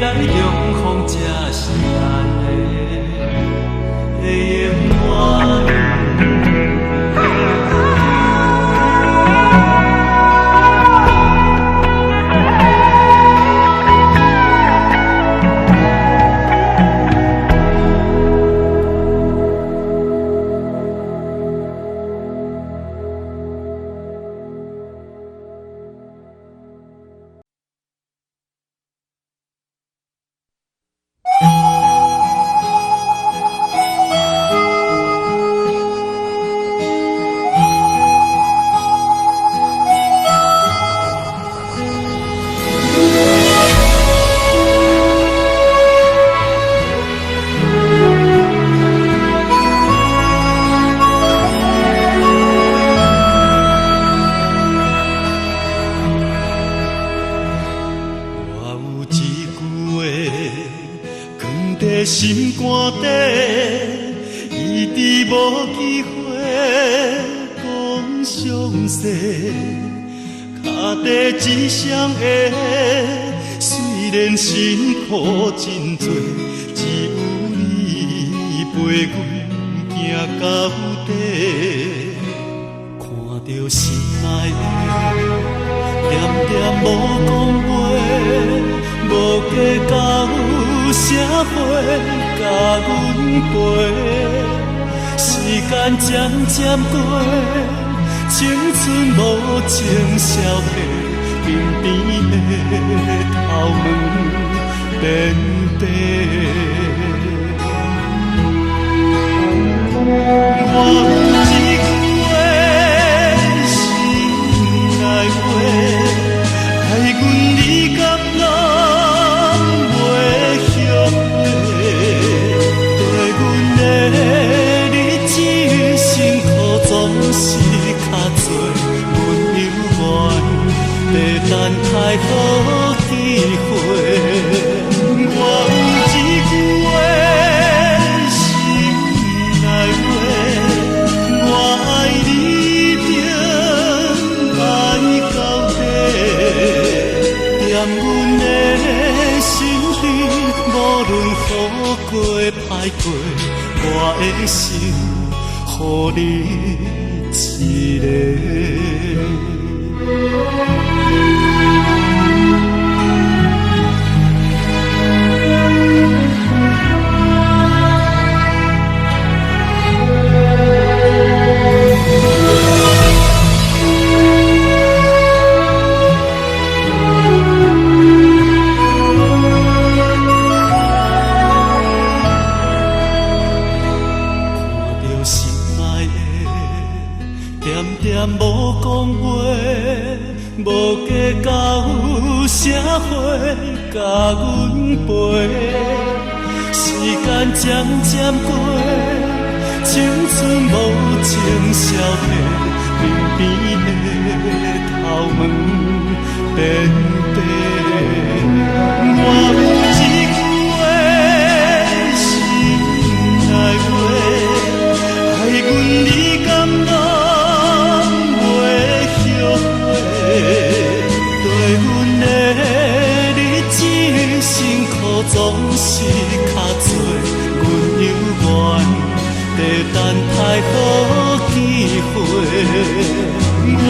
来重逢，才是咱的永远。心肝底，一直无机会讲详细。脚底一双鞋，虽然辛苦真多，只有你陪阮行到底。看着心爱的，点点无讲话。无计较社会甲阮陪，时间渐渐过，青春无情消逝，身边的头毛变白。我有一句话，心内话，爱阮你甘来。总是较多阮犹原在等待好机会。我有一句话，心内话，我爱你定爱到底。踮阮的心里，无论好过歹过，我的心。予你一个。无讲话，无计较社会甲阮陪，时间渐渐过，青春无情消逝，身边的头毛变白。我有一句话，心内话，爱阮你甘来。对阮的日子辛苦总是较多，阮犹原在等待好机会。我